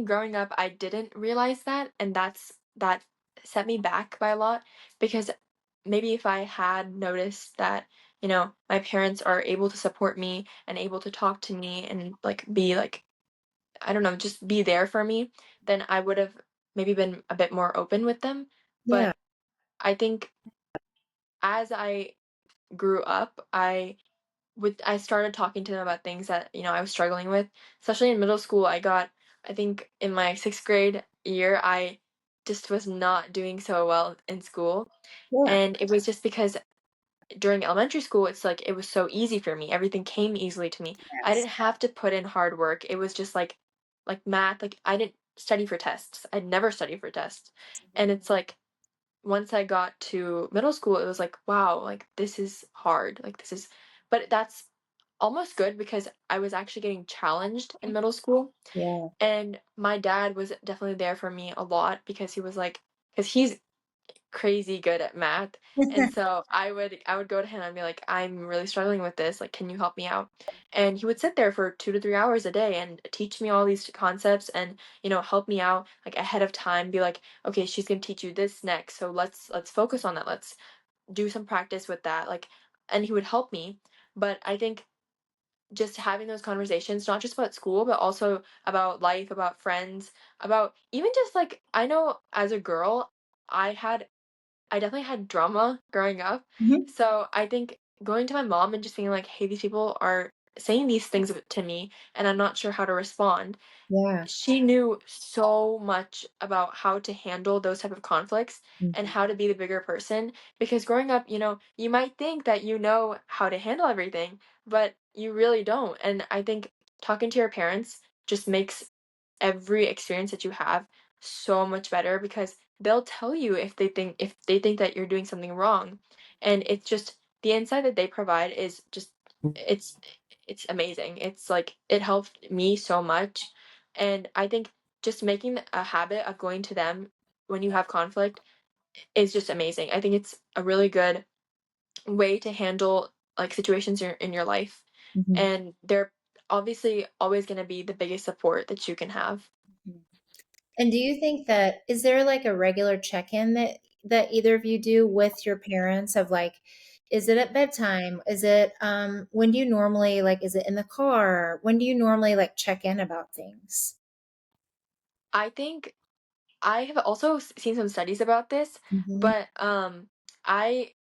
growing up, I didn't realize that, and that set me back by a lot, because maybe if I had noticed that, my parents are able to support me and able to talk to me and like be like, I don't know, just be there for me, then I would have maybe been a bit more open with them. Yeah. But I think as I grew up, I started talking to them about things that, I was struggling with. Especially in middle school, I think in my 6th grade year, I just was not doing so well in school. Yeah. And it was just because during elementary school, it's like it was so easy for me. Everything came easily to me. I Yes. didn't have to put in hard work. It was just like math, like I didn't study for tests. I'd never study for tests. And it's like once I got to middle school, it was like, wow, like this is hard. Like this is, but that's almost good because I was actually getting challenged in middle school. Yeah. And my dad was definitely there for me a lot because he was like, because he's crazy good at math. And so I would go to him and be like, I'm really struggling with this. Like, can you help me out? And he would sit there for 2 to 3 hours a day and teach me all these concepts and, help me out like ahead of time, be like, okay, she's gonna teach you this next. So let's focus on that. Let's do some practice with that. Like, and he would help me. But I think just having those conversations, not just about school, but also about life, about friends, about even just like I know as a girl, I definitely had drama growing up. Mhm. So I think going to my mom and just being like, hey, these people are saying these things to me and I'm not sure how to respond. Yeah. She knew so much about how to handle those type of conflicts and Mhm. how to be the bigger person, because growing up, you might think that you know how to handle everything, but you really don't. And I think talking to your parents just makes every experience that you have so much better, because they'll tell you if they think that you're doing something wrong. And it's just the insight that they provide is just it's amazing. It's like it helped me so much. And I think just making a habit of going to them when you have conflict is just amazing. I think it's a really good way to handle like situations in your life. Mhm. And they're obviously always going to be the biggest support that you can have. Mhm. And do you think that is there like a regular check-in that either of you do with your parents of like, is it at bedtime? Is it when do you normally like is it in the car? When do you normally like check in about things? I think I have also seen some studies about this, Mhm. but I,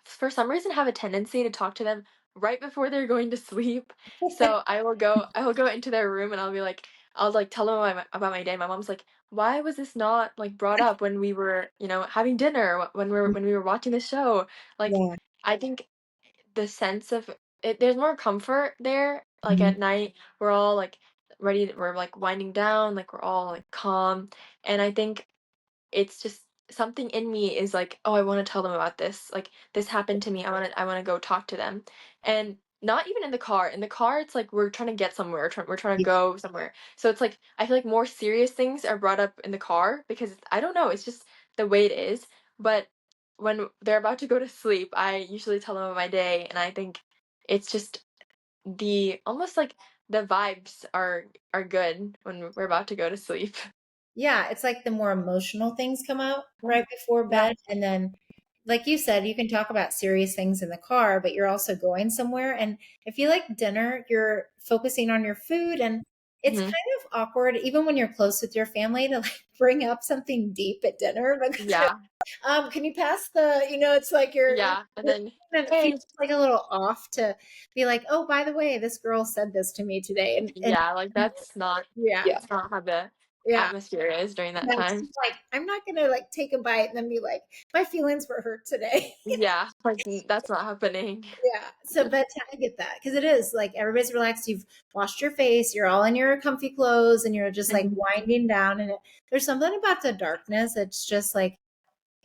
for some reason, have a tendency to talk to them right before they're going to sleep. So I will go into their room and I'll like tell them about my day. My mom's like, "Why was this not like brought up when we were, having dinner, when we were watching the show?" Like, Yeah. I think the sense of it, there's more comfort there. Like Mhm. at night, we're all like we're like winding down, like we're all like calm, and I think it's just something in me is like, oh, I want to tell them about this. Like this happened to me. I want to go talk to them. And not even in the car. In the car, it's like we're trying to get somewhere. We're trying to go somewhere. So it's like I feel like more serious things are brought up in the car because I don't know. It's just the way it is. But when they're about to go to sleep, I usually tell them about my day, and I think it's just the almost like the vibes are good when we're about to go to sleep. Yeah, it's like the more emotional things come out right before Yeah. bed. And then, like you said, you can talk about serious things in the car, but you're also going somewhere. And I feel like dinner, you're focusing on your food. And it's Hmm. kind of awkward, even when you're close with your family, to like bring up something deep at dinner because you're Yeah. can you pass it's like Yeah, and then, and it feels "Hey." like a little off to be like, oh, by the way, this girl said this to me today. And Yeah, like, yeah, Yeah. that's not how the yeah. atmosphere is during that Yeah, it's time. just like, I'm not gonna like take a bite and then be like, my feelings were hurt today. Yeah, like, that's not happening. Yeah. So bedtime, I get that because it is like everybody's relaxed. You've washed your face, you're all in your comfy clothes, and you're just like Mhm. winding down. And there's something about the darkness. It's just like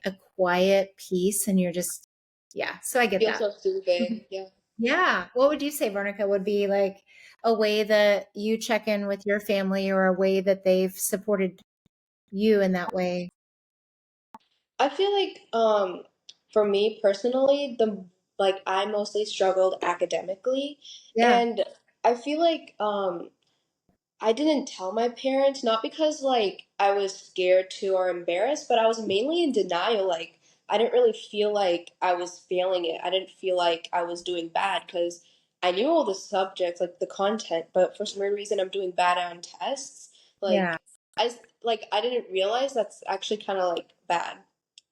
a quiet peace and you're just, yeah. So I get Feels that. so soothing. Yeah. Yeah. What would you say, Veronica, would be like a way that you check in with your family or a way that they've supported you in that way? I feel like for me personally, the like I mostly struggled academically, Yeah. and I feel like I didn't tell my parents, not because like I was scared to or embarrassed, but I was mainly in denial. Like I didn't really feel like I was failing it. I didn't feel like I was doing bad because I knew all the subjects, like the content, but for some weird reason I'm doing bad on tests. Yeah. I I didn't realize that's actually kind of like bad.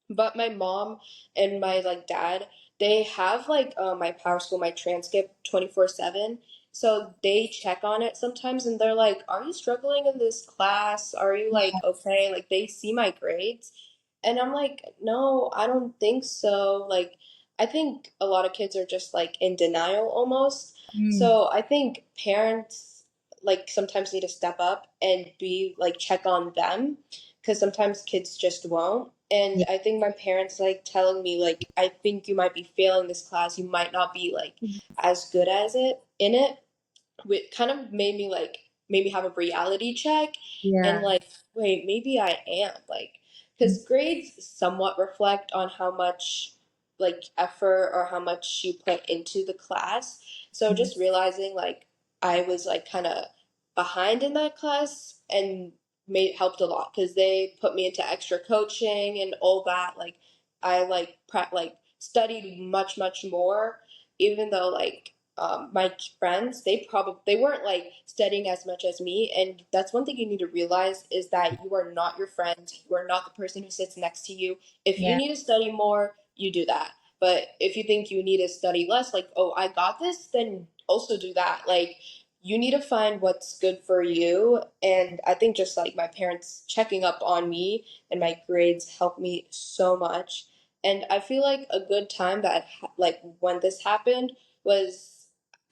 But my mom and my like dad, they have like my Power School, my transcript 24/7. So they check on it sometimes and they're like, "Are you struggling in this class? Are you like okay?" Like they see my grades. And I'm like, "No, I don't think so." Like I think a lot of kids are just like in denial almost. Mm. So I think parents like sometimes need to step up and be like check on them because sometimes kids just won't. And Yeah. I think my parents like telling me like I think you might be failing this class, you might not be like as good as it in it, which kind of made me have a reality check and Yeah. like wait, maybe I am like Mm. because grades somewhat reflect on how much like effort or how much you put into the class. So Mhm. just realizing like I was like kind of behind in that class and made helped a lot because they put me into extra coaching and all that. Like I like studied much more, even though like my friends they weren't like studying as much as me, and that's one thing you need to realize is that you are not your friend, you are not the person who sits next to you. If you Yeah. need to study more, you do that. But if you think you need to study less, like, oh, I got this, then also do that. Like you need to find what's good for you. And I think just like my parents checking up on me and my grades helped me so much. And I feel like a good time that like when this happened was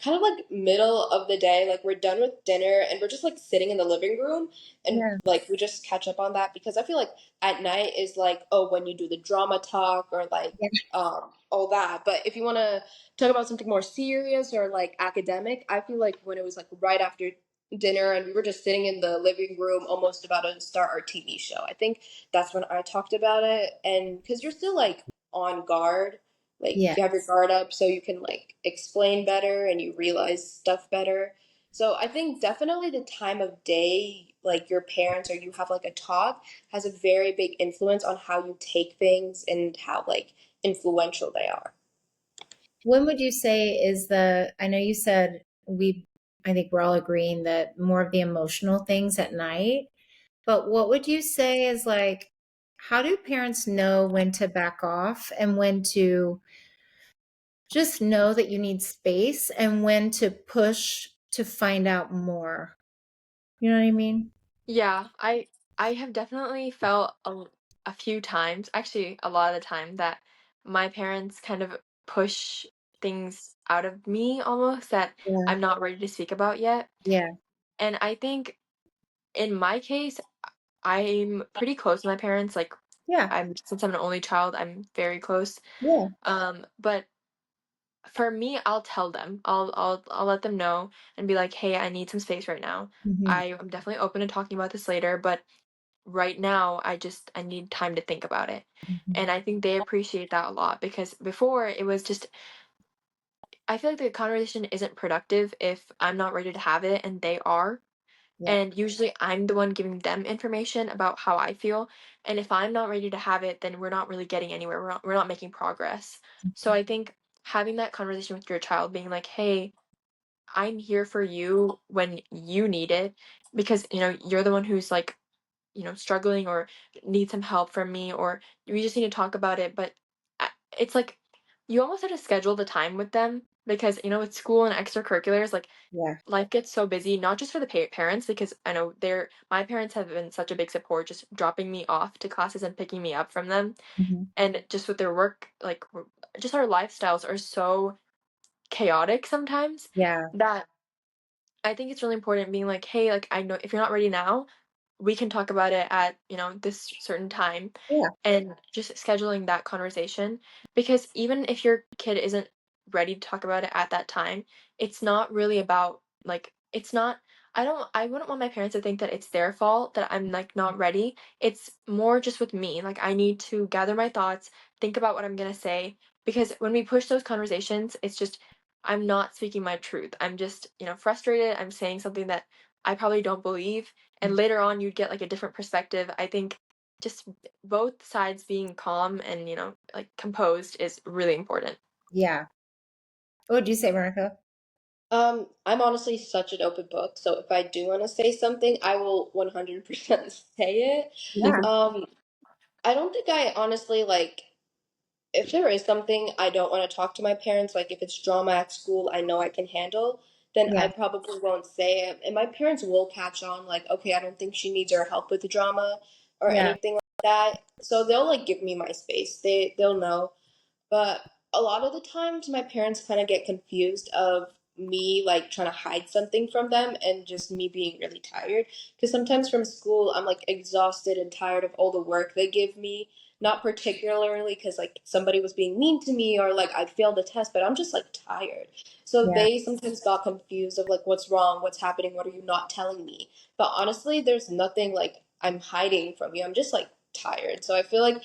kind of like middle of the day, like we're done with dinner and we're just like sitting in the living room and Yeah. like we just catch up on that because I feel like at night is like oh when you do the drama talk or like Yeah. all that. But if you want to talk about something more serious or like academic, I feel like when it was like right after dinner and we were just sitting in the living room almost about to start our TV show, I think that's when I talked about it. And because you're still like on guard, like Yeah. you have your guard up so you can like explain better and you realize stuff better. So I think definitely the time of day like your parents or you have like a talk has a very big influence on how you take things and how like influential they are. When would you say is I know you said I think we're all agreeing that more of the emotional things at night, but what would you say is like, how do parents know when to back off and when to just know that you need space and when to push to find out more? You know what I mean? Yeah, I have definitely felt a few times, actually a lot of the time, that my parents kind of push things out of me almost that Yeah. I'm not ready to speak about yet. Yeah. And I think in my case, I'm pretty close to my parents. Like Yeah. I'm since I'm an only child, I'm very close. Yeah. But for me, I'll tell them. I'll let them know and be like, "Hey, I need some space right now. Hmm. I am definitely open to talking about this later, but right now I need time to think about it." Hmm. And I think they appreciate that a lot because before it was just I feel like the conversation isn't productive if I'm not ready to have it and they are. Yeah. And usually I'm the one giving them information about how I feel. And if I'm not ready to have it, then we're not really getting anywhere. We're not making progress. So I think having that conversation with your child, being like, hey, I'm here for you when you need it, because, you're the one who's like, struggling or need some help from me, or we just need to talk about it. But I- it's like you almost have to schedule the time with them because, with school and extracurriculars, like Yeah. life gets so busy, not just for the parents, because I know my parents have been such a big support, just dropping me off to classes and picking me up from them, Hmm. and just with their work, like just our lifestyles are so chaotic sometimes Yeah. that I think it's really important being like, hey, like I know if you're not ready now, we can talk about it at, this certain time, Yeah. and just scheduling that conversation, because even if your kid isn't ready to talk about it at that time, it's not really about, like, it's not, I wouldn't want my parents to think that it's their fault that I'm, like, not ready. It's more just with me. Like, I need to gather my thoughts, think about what I'm going to say, because when we push those conversations, it's just, I'm not speaking my truth. I'm just, frustrated. I'm saying something that I probably don't believe, and later on you'd get like a different perspective. I think just both sides being calm and, like, composed is really important. Yeah. What would you say, Veronica? I'm honestly such an open book, so if I do want to say something, I will 100% say it. Yeah. Um, I don't think I honestly like if there is something I don't want to talk to my parents, like if it's drama at school, I know I can handle, then I Yeah. probably won't say it. And my parents will catch on, like, okay, I don't think she needs our help with the drama or Yeah. anything like that. So they'll like give me my space. They'll know. But a lot of the times my parents kind of get confused of me like trying to hide something from them and just me being really tired. Because sometimes from school I'm like exhausted and tired of all the work they give me. Not particularly because like somebody was being mean to me or like I failed a test, but I'm just like tired. So Yeah. they sometimes got confused of like what's wrong, what's happening, what are you not telling me? But honestly, there's nothing like I'm hiding from you. I'm just like tired. So I feel like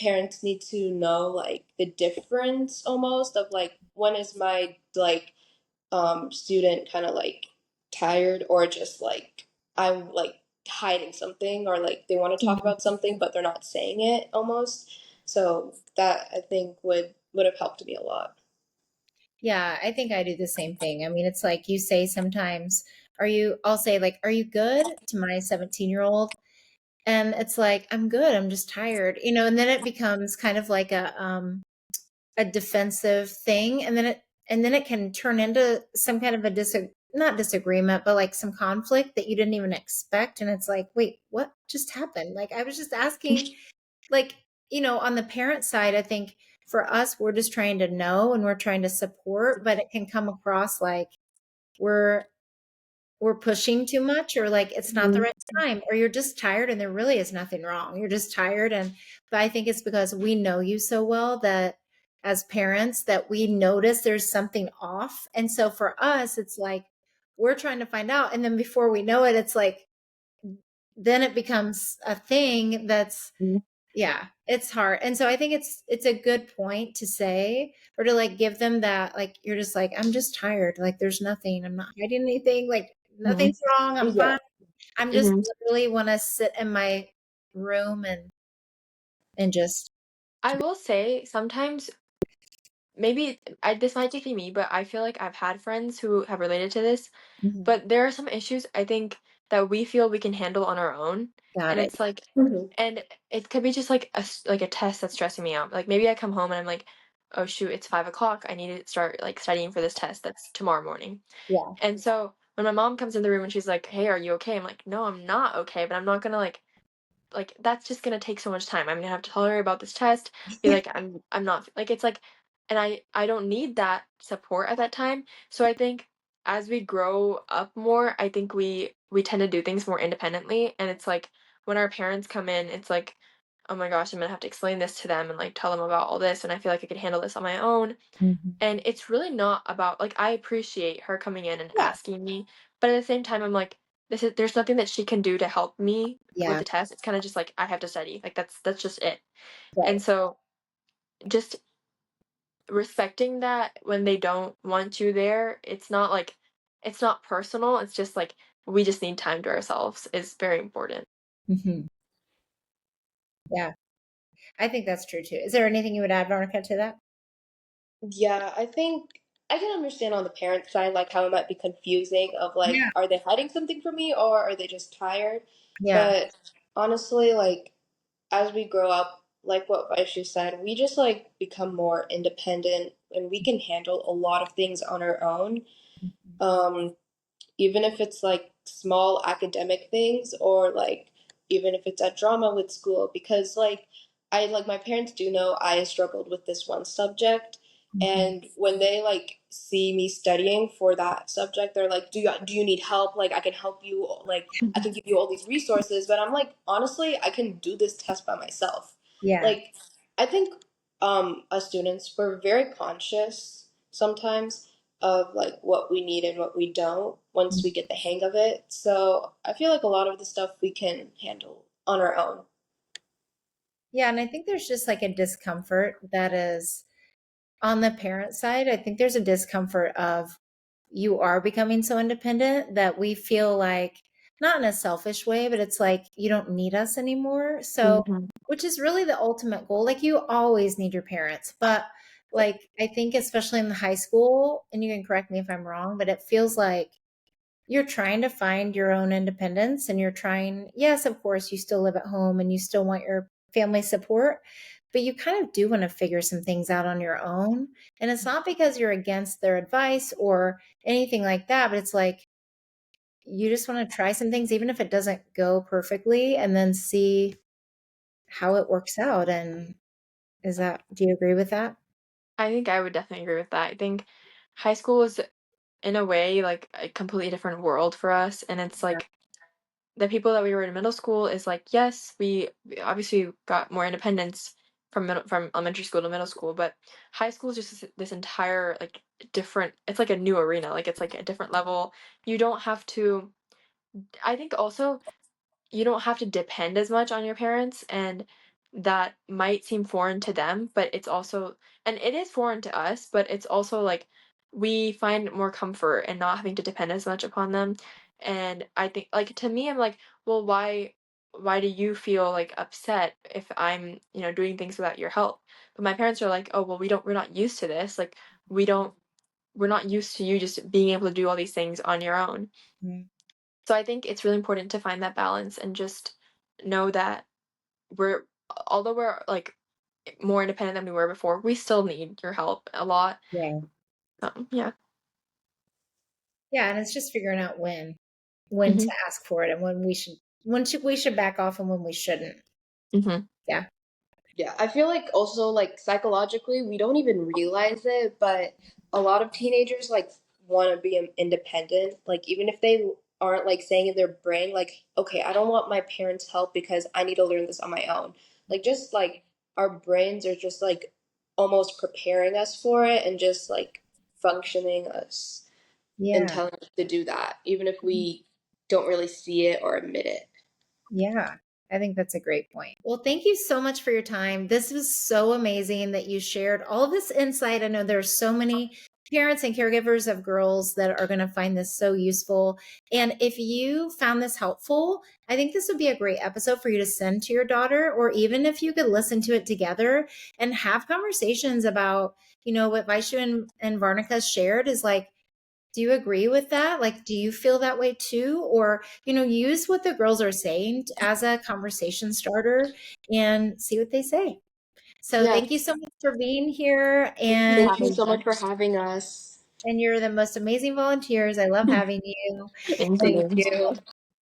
parents need to know like the difference almost of like when is my like student kind of like tired or just like I'm like hiding something or like they want to talk Mhm. about something but they're not saying it almost. So that I think would have helped me a lot. Yeah, I think I do the same thing. I mean, it's like you say sometimes, I'll say like, are you good to my 17-year-old? And it's like, I'm good. I'm just tired, and then it becomes kind of like a defensive thing. And then it can turn into some kind of not disagreement, but like some conflict that you didn't even expect. And it's like, wait, what just happened? Like, I was just asking, like, on the parent side, I think for us, we're just trying to know and we're trying to support, but it can come across like we're we're pushing too much, or like it's not the Mhm. right time, or you're just tired and there really is nothing wrong. You're just tired. But I think it's because we know you so well that as parents that we notice there's something off. And so for us, it's like we're trying to find out. And then before we know it, it's like then it becomes a thing that's yeah, it's hard. And so I think it's a good point to say or to like give them that like you're just like I'm just tired. Like there's nothing. I'm not hiding anything. Like Mhm. nothing's wrong. I'm Yeah. fine. I'm just Mhm. literally want to sit in my room and just I will say sometimes, maybe this might just be me, but I feel like I've had friends who have related to this. Mhm. But there are some issues I think that we feel we can handle on our own, Got and it. it's like, Mhm. and it could be just like like a test that's stressing me out. Like maybe I come home and I'm like, oh shoot, it's 5 o'clock. I need to start like studying for this test that's tomorrow morning. Yeah. And so when my mom comes in the room and she's like, hey, are you okay? I'm like, no, I'm not okay, but I'm not gonna like that's just gonna take so much time. I'm gonna have to tell her about this test, be like, I'm not like it's like, and I don't need that support at that time. So I think as we grow up more, I think we tend to do things more independently, and it's like when our parents come in, it's like, oh my gosh, I'm gonna have to explain this to them and like tell them about all this, and I feel like I could handle this on my own. Mhm. And it's really not about, like, I appreciate her coming in and Yeah. asking me, but at the same time, I'm like, there's nothing that she can do to help me with Yeah. the test. It's kind of just like I have to study. Like that's just it. And Right. so just respecting that when they don't want you there, it's not like it's not personal. It's just like we just need time to ourselves is very important. Mhm. Yeah. I think that's true too. Is there anything you would add, Veronica, to that? Yeah, I think I can understand on the parent side, like how it might be confusing of like, Yeah. are they hiding something from me or are they just tired? Yeah. But honestly, like as we grow up, like what Vaishu said, we just like become more independent and we can handle a lot of things on our own. Mhm. Um, Even if it's like small academic things or like even if it's at drama with school because like I like my parents do know I struggled with this one subject And when they like see me studying for that subject, they're like, do you need help? Like I can help you, like I can give you all these resources. But I'm like, honestly, I can do this test by myself. Yeah. Like I think as students, we're very conscious sometimes of like what we need and what we don't once we get the hang of it. So I feel like a lot of the stuff we can handle on our own. Yeah. And I think there's just like a discomfort that is on the parent side. I think there's a discomfort of you are becoming so independent that we feel like, not in a selfish way, but it's like you don't need us anymore. So, Mhm. which is really the ultimate goal. Like you always need your parents, but like I think especially in the high school, and you can correct me if I'm wrong, but it feels like you're trying to find your own independence and you're trying, yes, of course, you still live at home and you still want your family support, but you kind of do want to figure some things out on your own. And it's not because you're against their advice or anything like that, but it's like you just want to try some things, even if it doesn't go perfectly, and then see how it works out. And do you agree with that? I think I would definitely agree with that. I think high school is in a way like a completely different world for us, and it's Yeah. like the people that we were in middle school is like, yes, we obviously got more independence from elementary school to middle school, but high school is just this entire like different. It's like a new arena. Like it's like a different level. You don't have to. I think also you don't have to depend as much on your parents, and that might seem foreign to them, but it's also, and it is foreign to us, but it's also like we find more comfort in not having to depend as much upon them. And I think like to me I'm like, well, why do you feel like upset if I'm, doing things without your help? But my parents are like, oh well, we're not used to this, like we don't we're not used to you just being able to do all these things on your own. Mm. So I think it's really important to find that balance and just know that we're although we're like more independent than we were before, we still need your help a lot. Yeah. Yeah. Yeah. And it's just figuring out when Hmm. to ask for it and when we should back off and when we shouldn't. Hmm. Yeah. Yeah, I feel like also like psychologically we don't even realize it, but a lot of teenagers like want to be independent. Like even if they aren't like saying in their brain like, okay, I don't want my parents' help because I need to learn this on my own. Like just like our brains are just like almost preparing us for it and just like functioning us and Yeah. telling us to do that, even if we don't really see it or admit it. Yeah. I think that's a great point. Well, thank you so much for your time. This was so amazing that you shared all of this insight. I know there's so many parents and caregivers of girls that are going to find this so useful. And if you found this helpful, I think this would be a great episode for you to send to your daughter, or even if you could listen to it together and have conversations about, what Vaishu and Varnika shared is like, do you agree with that? Like, do you feel that way too? Or, use what the girls are saying as a conversation starter and see what they say. So Yes. thank you so much for being here. Thank you for Thank you having so much me. for having us. And you're the most amazing volunteers. I love having you. Thank Thank you. you.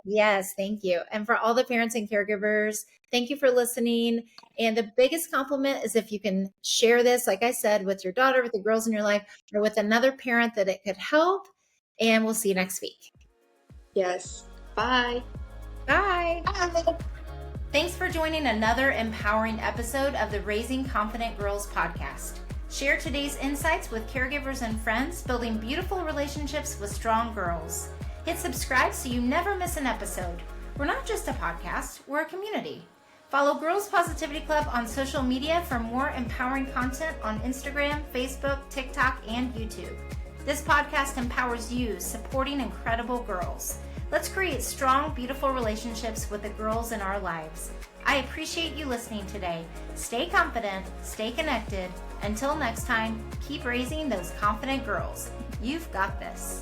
Yes, thank you. And for all the parents and caregivers, thank you for listening. And the biggest compliment is if you can share this, like I said, with your daughter, with the girls in your life, or with another parent that it could help. And we'll see you next week. Yes. Bye. Bye. Bye. Thanks for joining another empowering episode of the Raising Confident Girls podcast. Share today's insights with caregivers and friends, building beautiful relationships with strong girls. Hit subscribe so you never miss an episode. We're not just a podcast, we're a community. Follow Girls Positivity Club on social media for more empowering content on Instagram, Facebook, TikTok, and YouTube. This podcast empowers you, supporting incredible girls. Let's create strong, beautiful relationships with the girls in our lives. I appreciate you listening today. Stay confident, stay connected. Until next time, keep raising those confident girls. You've got this.